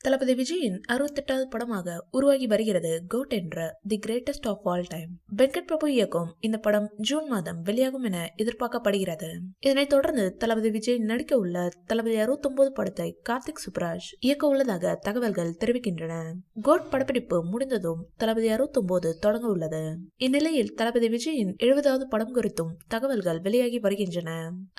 தளபதி விஜயின் 68வது படமாக உருவாகி வருகிறது கோட் என்ற the greatest of all time. Venkat Prabhu இயக்கும் இந்த படம் ஜூன் மாதம் வெளியாகும் என எதிர்பார்க்கப்படுகிறது. இதனைத் தொடர்ந்து தளபதி விஜய் நடிக்க உள்ள தளபதி 69 படத்தை கார்த்திக் சுப்ராஜ் இயக்க உள்ளதாக தகவல்கள் தெரிவிக்கின்றன. கோட் படப்பிடிப்பு முடிந்ததும் தளபதி 69 தொடங்க உள்ளது. இந்நிலையில் தளபதி விஜயின் 70வது படம் குறித்தும் தகவல்கள் வெளியாகி வருகின்றன.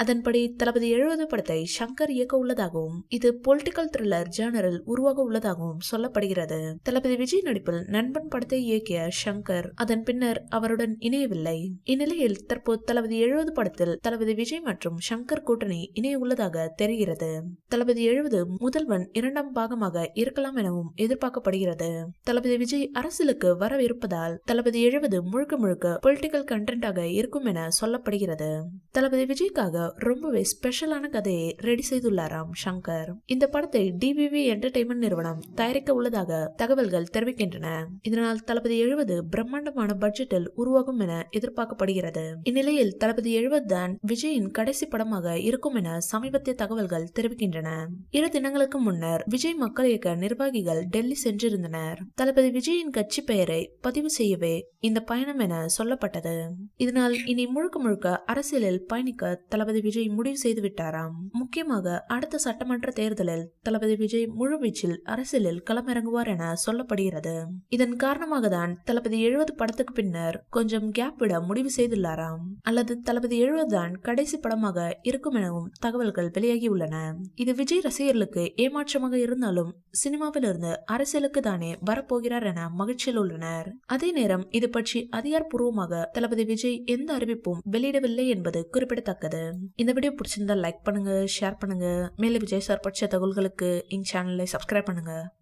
அதன்படி தளபதி 70 படத்தை சங்கர் இயக்க உள்ளதாகவும் இது பொலிட்டிக்கல் த்ரில்லர் ஜானரில் உருவாக உள்ளதாகவும் சொல்லப்படுகிறது. தளபதி விஜய் நடிப்பில் நண்பன் படத்தை இயக்கிய சங்கர் அதன் பின்னர் அவருடன் இணையவில்லை. இந்நிலையில் தற்போது தளபதி 70 படத்தில் தளபதி விஜய் மற்றும் சங்கர் கூட்டணி இணைய உள்ளதாக தெரிகிறது. தளபதி 70 முதல்வன் 2ஆம் பாகமாக இருக்கலாம் எனவும் எதிர்பார்க்கப்படுகிறது. தளபதி விஜய் அரசியலுக்கு வரவிருப்பதால் தளபதி 70 முழுக்க முழுக்க பொலிட்டிக்கல் கண்டென்ட்டாக இருக்கும் என சொல்லப்படுகிறது. தளபதி விஜய்க்காக ரொம்பவே ஸ்பெஷலான கதையை ரெடி செய்துள்ளாராம் சங்கர். இந்த படத்தை டிவிவி என்டர்டைன்மெண்ட் நிறுவனம் தயாரிக்க உள்ளதாக தகவல்கள் தெரிவிக்கின்றன. இதனால் தளபதி 70 பிரம்மாண்டமான பட்ஜெட்டில் உருவாகும் என எதிர்பார்க்கப்படுகிறது. இந்நிலையில் தளபதி 70 தான் விஜயின் கடைசி படமாக இருக்கும் என சமீபத்திய தகவல்கள் தெரிவிக்கின்றன. 2 தினங்களுக்கு முன்னர் விஜய் மக்கள் இயக்க நிர்வாகிகள் டெல்லி சென்றிருந்தனர். தளபதி விஜயின் கட்சி பெயரை பதிவு செய்யவே இந்த பயணம் என சொல்லப்பட்டது. இதனால் இனி முழுக்க முழுக்க அரசியலில் பயணிக்க தளபதி விஜய் முடிவு செய்து விட்டாராம். முக்கியமாக அடுத்த சட்டமன்ற தேர்தலில் தளபதி விஜய் முழு வீச்சில் அரசியலில் களமிறங்குவார் என சொல்லப்படுகிறது. இதன் காரணமாக தான் தளபதி 70 படத்துக்கு பின்னர் கொஞ்சம் கேப் விட முடிவு செய்துள்ளாராம். அல்லது தளபதி 70 தான் கடைசி படமாக இருக்கும் எனவும் தகவல்கள் வெளியாகி உள்ளன. இது விஜய் ரசிகர்களுக்கு ஏமாற்றமாக இருந்தாலும் சினிமாவில் இருந்து அரசியலுக்கு தானே வரப்போகிறார் என மகிழ்ச்சியில் உள்ளனர். அதே நேரம் இது பற்றி அதிகாரப்பூர்வமாக தளபதி விஜய் எந்த அறிவிப்பும் வெளியிடவில்லை என்பது குறிப்பிடத்தக்கது. இந்த வீடியோ பிடிச்சிருந்தா லைக் பண்ணுங்க, ஷேர் பண்ணுங்க. மேலும் விஜய் சார் பற்றிய தகவல்களுக்கு இந்த சேனலை சப்ஸ்கிரைப் பண்ணுங்க.